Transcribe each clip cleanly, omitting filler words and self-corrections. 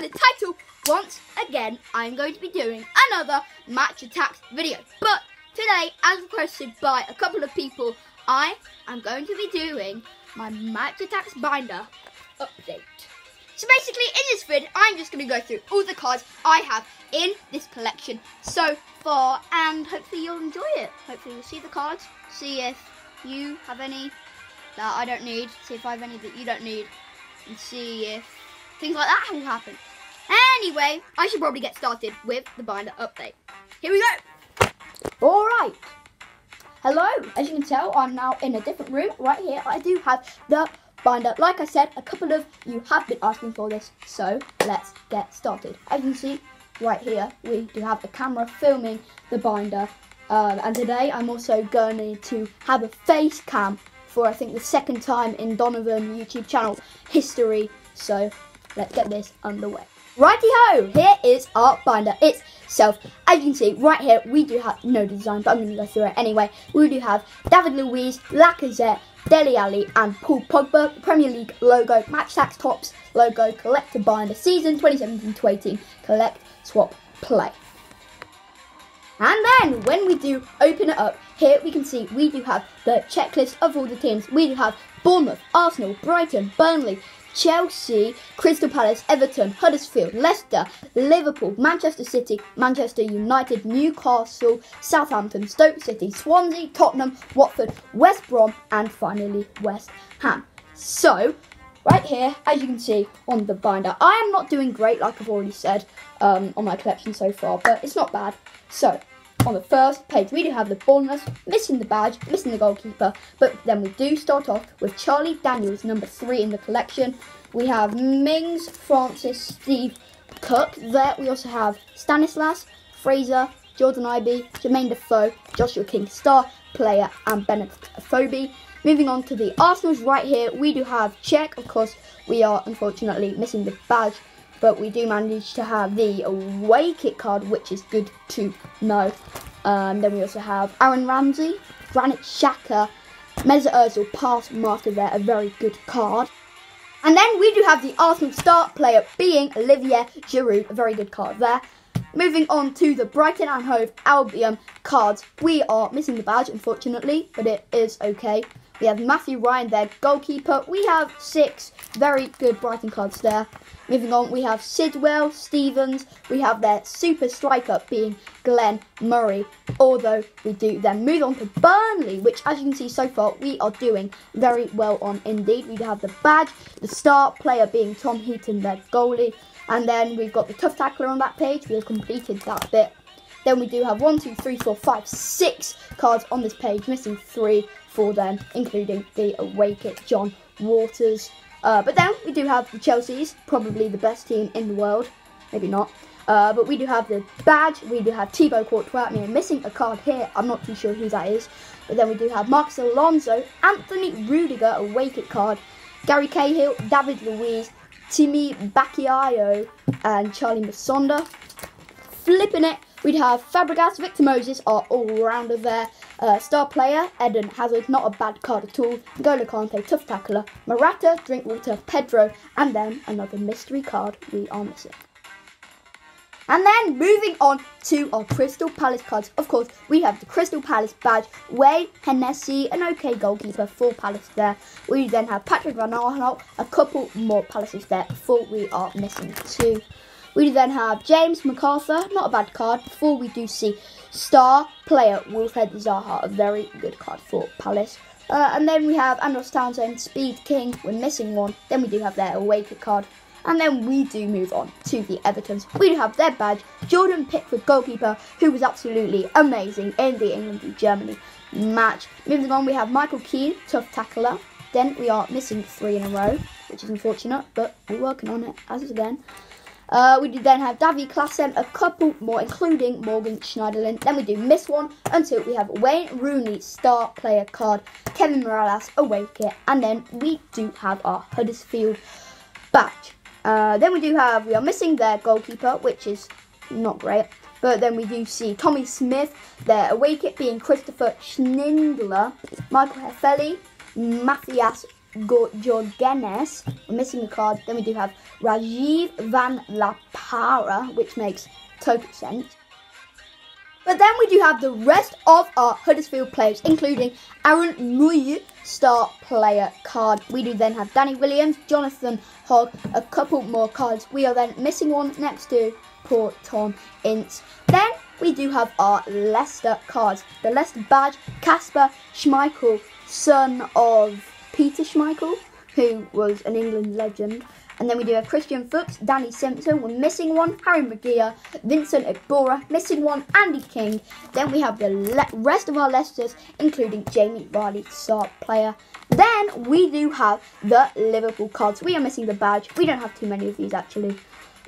by the title, once again I'm going to be doing another match Attax video. But today, as requested by a couple of people, I am going to be doing my match Attax binder update. So basically in this vid, I'm just going to go through all the cards I have in this collection so far, and hopefully you'll enjoy it. Hopefully you'll see the cards, see if you have any that I don't need, see if I have any that you don't need, and see if things like that will happen. Anyway, I should probably get started with the binder update. Here we go. Alright. Hello, as you can tell, I'm now in a different room. Right here, I do have the binder. Like I said, a couple of you have been asking for this, so let's get started. As you can see, right here, we do have the camera filming the binder. And today, I'm also going to have a face cam for, I think, the second time in Donovan YouTube channel history. So let's get this underway. Righty-ho, here is our binder itself. As you can see, right here, we do have no design, but I'm going to go through it anyway. We do have David Luiz, Lacazette, Dele Alli, and Paul Pogba, the Premier League logo, Match Attax Tops logo, collector binder, season 2017-2018, collect, swap, play. And then, when we do open it up, here we can see we do have the checklist of all the teams. We do have Bournemouth, Arsenal, Brighton, Burnley, Chelsea, Crystal Palace, Everton, Huddersfield, Leicester, Liverpool, Manchester City, Manchester United, Newcastle, Southampton, Stoke City, Swansea, Tottenham, Watford, West Brom, and finally West Ham. So, right here, as you can see on the binder, I am not doing great, like I've already said, on my collection so far, but it's not bad. So, on the first page, we do have the Bournemouth, missing the badge, missing the goalkeeper, but then we do start off with Charlie Daniels, number 3 in the collection. We have Mings, Francis, Steve Cook. There we also have Stanislas, Fraser, Jordan Ibe, Jermaine Defoe, Joshua King, star player, and Benedict Afobe. Moving on to the Arsenals, right here, we do have Czech. Of course, we are unfortunately missing the badge, but we do manage to have the away kit card, which is good to know. Then we also have Aaron Ramsey, Granit Xhaka, Mesut Ozil, pass master there, a very good card. And then we do have the Arsenal star player being Olivier Giroud, a very good card there. Moving on to the Brighton and Hove Albion cards, we are missing the badge, unfortunately, but it is okay. We have Matthew Ryan there, goalkeeper. We have 6 very good Brighton cards there. Moving on, we have Sidwell, Stevens. We have their super striker being Glenn Murray. Although we do then move on to Burnley, which as you can see so far, we are doing very well on indeed. We have the badge, the star player being Tom Heaton, their goalie. And then we've got the tough tackler on that page. We have completed that bit. Then we do have 1, 2, 3, 4, 5, 6 cards on this page, missing 3 for them, including the away kit, John Waters. But then we do have the Chelsea's, probably the best team in the world. Maybe not. But we do have the badge. We do have Thibaut Courtois. I mean, missing a card here. I'm not too sure who that is. But then we do have Marcus Alonso, Anthony Rudiger, away kit card, Gary Cahill, David Luiz, Timmy Bakayoko, and Charlie Masonda. Flipping it, we'd have Fabregas, Victor Moses, our all-rounder there. Star player, Eden Hazard, not a bad card at all. N'Golo Kante, tough tackler. Morata, Drinkwater, Pedro, and then another mystery card we are missing. And then moving on to our Crystal Palace cards. Of course, we have the Crystal Palace badge, Wayne Hennessy, an okay goalkeeper for Palace there. We then have Patrick Van Aanholt, a couple more Palaces there before we are missing 2. We then have James MacArthur, not a bad card, before we do see star player Wilfred Zaha, a very good card for Palace. And then we have Andros Townsend, Speed King, we're missing 1. Then we do have their away kit card. And then we do move on to the Evertons. We do have their badge, Jordan Pickford, goalkeeper, who was absolutely amazing in the England v Germany match. Moving on, we have Michael Keane, tough tackler. Then we are missing 3 in a row, which is unfortunate, but we're working on it as again. We do then have Davy Klaassen, a couple more, including Morgan Schneiderlin. Then we do miss 1 until we have Wayne Rooney, star player card, Kevin Morales, away kit, and then we do have our Huddersfield badge. Then we are missing their goalkeeper, which is not great. But then we do see Tommy Smith, their away kit being Christopher Schindler, Michael Hefeli, Matthias Jorgenes. We're missing a card. Then we do have Rajiv Van La Para, which makes total sense. But then we do have the rest of our Huddersfield players, including Aaron Muir, star player card. We do then have Danny Williams, Jonathan Hogg, a couple more cards. We are then missing one next to poor Tom Ince. Then we do have our Leicester cards. The Leicester badge, Kasper Schmeichel, son of Peter Schmeichel, who was an England legend. And then we do have Christian Fuchs, Danny Simpson, we're missing one, Harry Maguire, Vincent Igbora, missing one, Andy King. Then we have the rest of our Leicesters, including Jamie Vardy, star player. Then we do have the Liverpool cards. We are missing the badge. We don't have too many of these actually.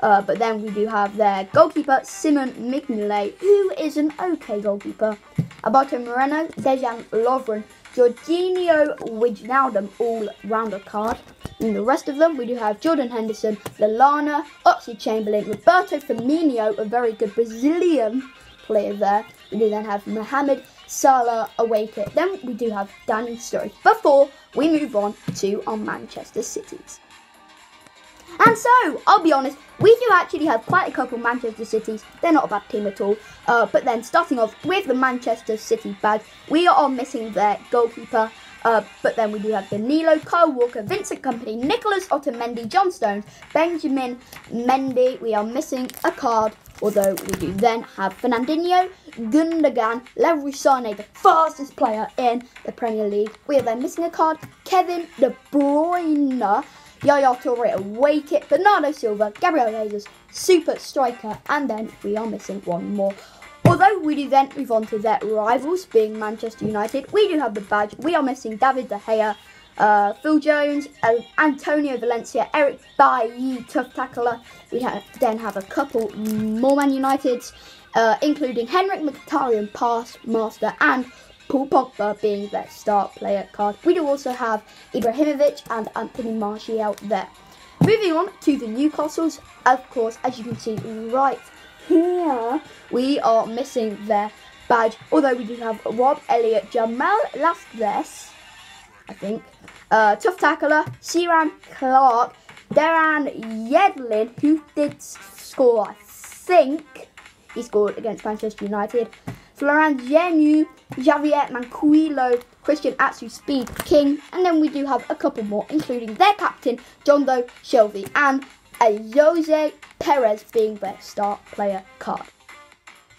But then we do have their goalkeeper, Simon Mignolet, who is an okay goalkeeper. Alberto Moreno, Dejan Lovren, Jorginho Wijnaldum, all-rounder card. And the rest of them, we do have Jordan Henderson, Lallana, Oxlade-Chamberlain, Roberto Firmino, a very good Brazilian player there. We do then have Mohamed Salah away kit. Then we do have Danny Sturridge before we move on to our Manchester Cities. And so, I'll be honest, we do actually have quite a couple Manchester Cities. They're not a bad team at all. But then starting off with the Manchester City badge, we are missing their goalkeeper. But then we do have Danilo, Kyle Walker, Vincent Kompany, Nicholas Otamendi, John Stones, Benjamin Mendy. We are missing a card, although we do then have Fernandinho, Gundogan, Leroy Sané, the fastest player in the Premier League. We are then missing a card, Kevin De Bruyne, Yaya Toure away kit, Bernardo Silva, Gabriel Jesus, super striker, and then we are missing one more. Although we do then move on to their rivals, being Manchester United, we do have the badge. We are missing David De Gea, Phil Jones, Antonio Valencia, Eric Bailly, tough tackler. We then have a couple more Man Uniteds, including Henrik Mkhitaryan, pass master, and Paul Pogba being their star player card. We do also have Ibrahimovic and Anthony Martial there. Moving on to the Newcastles, of course, as you can see right here, we are missing their badge, although we do have Rob Elliott, Jamal Lascelles, I think, tough tackler, Ciaran Clark, Darren Yedlin, who did score, I think he scored against Manchester United, Florent Genu, Javier Manquillo, Christian Atsu, Speed King, and then we do have a couple more, including their captain, John Doe Shelby, and Jose Perez being their star player card.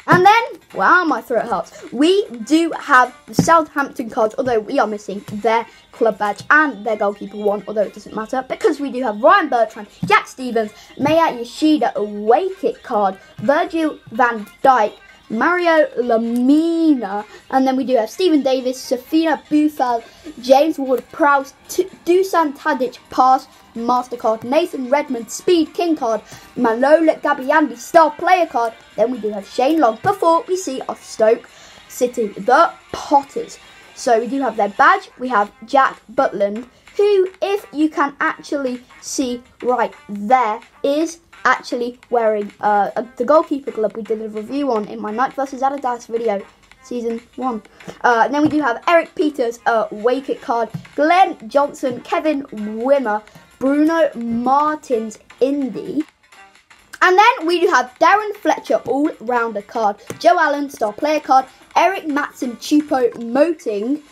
And then, wow, my throat hurts. We do have the Southampton cards, although we are missing their club badge and their goalkeeper one, although it doesn't matter, because we do have Ryan Bertrand, Jack Stevens, Maya Yoshida away kit card, Virgil van Dijk, Mario Lamina, and then we do have Stephen Davis, Safina Boufal, James Ward-Prowse, Dusan Tadic pass mastercard, Nathan Redmond Speed King card, Manola Gabiandi star player card. Then we do have Shane Long before we see our Stoke City, the Potters. So we do have their badge. We have Jack Butland, who, if you can actually see right there, is actually wearing the goalkeeper glove we did a review on in my Night vs Attax video, season 1. And then we do have Eric Peters, away kit card, Glenn Johnson, Kevin Wimmer, Bruno Martins Indy. And then we do have Darren Fletcher, all-rounder card, Joe Allen, star player card, Eric Matson Chupo Moting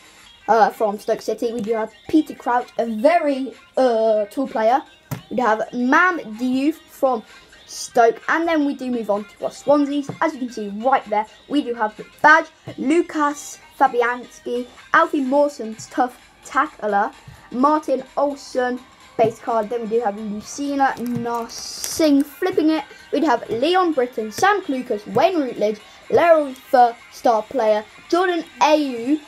from Stoke City. We do have Peter Crouch, a very tall player. We do have Mam Diouf from Stoke, and then we do move on to our Swanseas. As you can see right there, we do have the badge, Lucas Fabianski, Alfie Mawson's tough tackler, Martin Olsen base card. Then we do have Lucina Narsing flipping it. We'd have Leon Britton, Sam Lucas, Wayne Routledge, Leroy Fur star player, Jordan Ayew,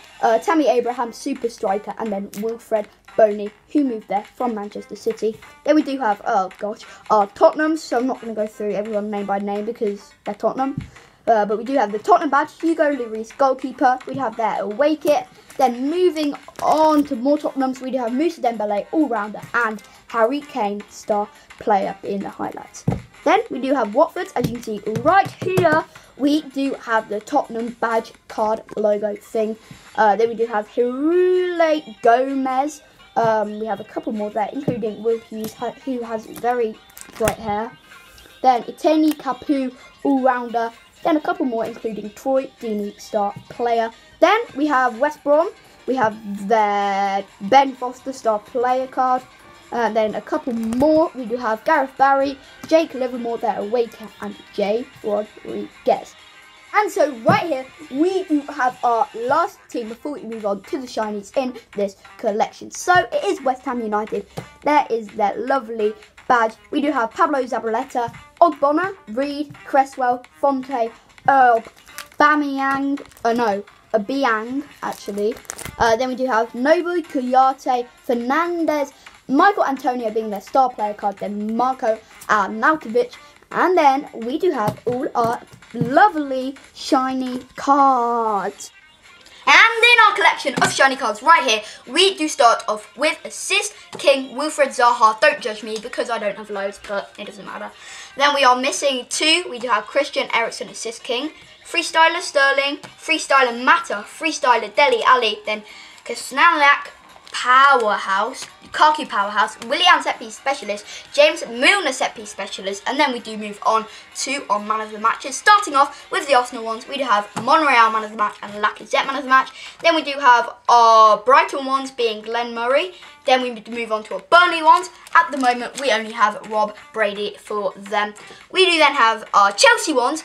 Tammy Abraham super striker, and then Wilfred Boney, who moved there from Manchester City. Then we do have, Tottenham, so I'm not going to go through everyone name by name because they're Tottenham. But we do have the Tottenham badge, Hugo Lloris goalkeeper. We have their away kit. Then moving on to more Tottenhams, we do have Moussa Dembele, all-rounder, and Harry Kane, star player in the highlights. Then we do have Watford, as you can see right here. We do have the Tottenham badge card logo thing. Then we do have Hirule Gomez, We have a couple more there, including Will Hughes, who has very bright hair. Then Itani Kapu, all-rounder. Then a couple more, including Troy Deeney, star player. Then we have West Brom. We have their Ben Foster, star player card. Then a couple more. We do have Gareth Barry, Jake Livermore, their away cap, and Jay Rodriguez. And so right here, we do have our last team before we move on to the shinies in this collection. So it is West Ham United. There is their lovely badge. We do have Pablo Zabaleta, Ogbonna, Reed, Cresswell, Fonte, Earl, Bamiyang, Abiang actually. Then we do have Nobu, Kuyate, Fernandez, Michael Antonio being their star player card, then Marco Arnautovic, and then we do have all our lovely shiny cards. And in our collection of shiny cards right here, we do start off with Assist King Wilfred Zaha. Don't judge me because I don't have loads, but it doesn't matter. Then we are missing 2. We do have Christian Eriksen, Assist King, Freestyler Sterling, Freestyler Mata, Freestyler Deli Ali, then Kasnalak Powerhouse, Lukaku Powerhouse, Willian Set Piece Specialist, James Milner Set Piece Specialist, and then we do move on to our Man of the Matches. Starting off with the Arsenal ones, we do have Monreal Man of the Match and Lacazette Man of the Match. Then we do have our Brighton ones being Glenn Murray. Then we move on to our Burnley ones. At the moment, we only have Rob Brady for them. We do then have our Chelsea ones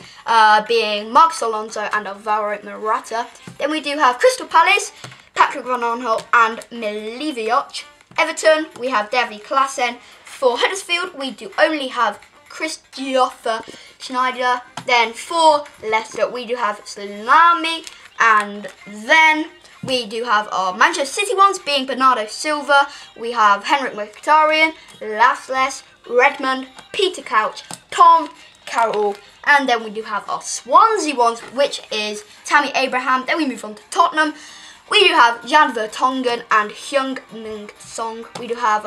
being Marcos Alonso and Alvaro Morata. Then we do have Crystal Palace, Patrick Van Aanholt and Milivojevic. Everton, we have Davy Klaassen. For Huddersfield, we do only have Christopher Schneider. Then for Leicester, we do have Salami. And then we do have our Manchester City ones being Bernardo Silva. We have Henrik Mkhitaryan, Lasles, Redmond, Peter Couch, Tom Carroll. And then we do have our Swansea ones, which is Tammy Abraham. Then we move on to Tottenham. We do have Jan Vertonghen and Hyung Min Song. We do have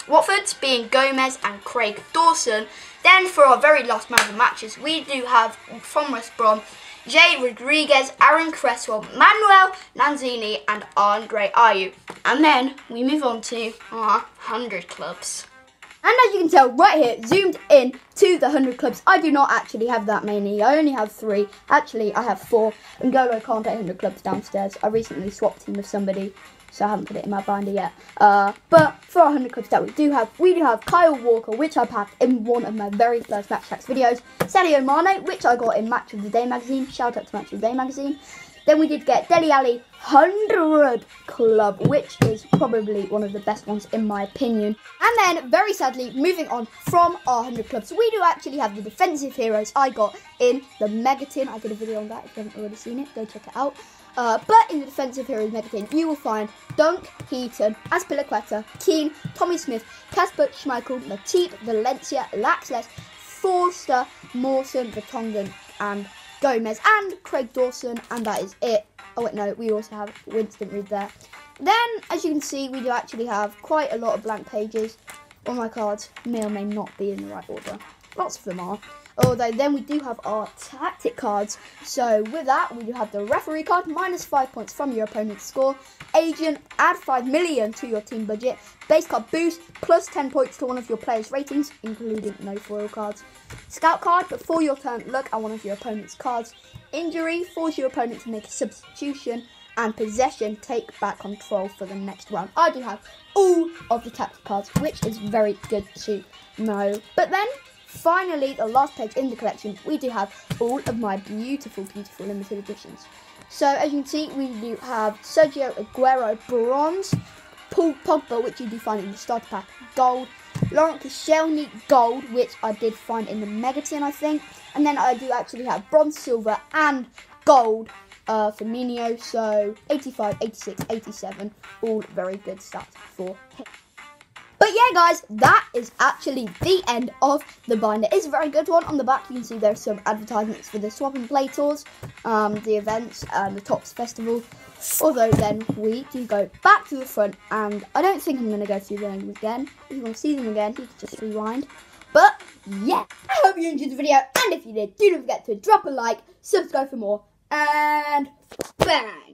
Watford being Gomez and Craig Dawson. Then for our very last Man of the Matches, we do have from West Brom, Jay Rodriguez, Aaron Cresswell, Manuel Lanzini and Andre Ayew. And then we move on to our 100 clubs. And as you can tell right here, zoomed in to the 100 clubs, I do not actually have that many. I only have 3. Actually, I have 4. N'Golo can't take 100 clubs downstairs. I recently swapped him with somebody, so I haven't put it in my binder yet. But for our 100 clubs that we do have Kyle Walker, which I packed in one of my very first Match Tracks videos. Sadio Mane, which I got in Match of the Day magazine. Shout out to Match of the Day magazine. Then we did get Dele Alli 100 Club, which is probably one of the best ones in my opinion. And then, very sadly, moving on from our 100 clubs, we do actually have the defensive heroes I got in the Megatin. I did a video on that. If you haven't already seen it, go check it out. But in the defensive heroes Megatin, you will find Dunk, Heaton, Azpilicueta, Keane, Tommy Smith, Kasper Schmeichel, Matip, Valencia, Laxles, Forster, Mawson, Vertonghen, and Gomez and Craig Dawson, and that is it. Oh wait, no, we also have Winston Reed there. Then, as you can see, we do actually have quite a lot of blank pages. All my cards may or may not be in the right order. Lots of them are. Although then we do have our tactic cards. So with that, we do have the referee card, -5 points from your opponent's score. Agent, add 5 million to your team budget. Base card boost, plus 10 points to one of your players' ratings, including no foil cards. Scout card, before your turn, look at one of your opponent's cards. Injury, force your opponent to make a substitution. And possession, take back control for the next round. I do have all of the tactic cards, which is very good to know. But then, finally, the last page in the collection, we do have all of my beautiful, beautiful limited editions. So, as you can see, we do have Sergio Aguero Bronze, Paul Pogba, which you do find in the starter pack, Gold, Laurent Koscielny Gold, which I did find in the Megatin, I think. And then I do actually have Bronze, Silver, and Gold Firmino, so 85, 86, 87, all very good stats for him. But yeah, guys, that is actually the end of the binder. It's a very good one. On the back, you can see there's some advertisements for the Swap and Play tours, the events, and the Tops Festival. Although then we do go back to the front, and I don't think I'm going to go through them again. If you want to see them again, you can just rewind. But yeah, I hope you enjoyed the video, and if you did, do not forget to drop a like, subscribe for more, and bang!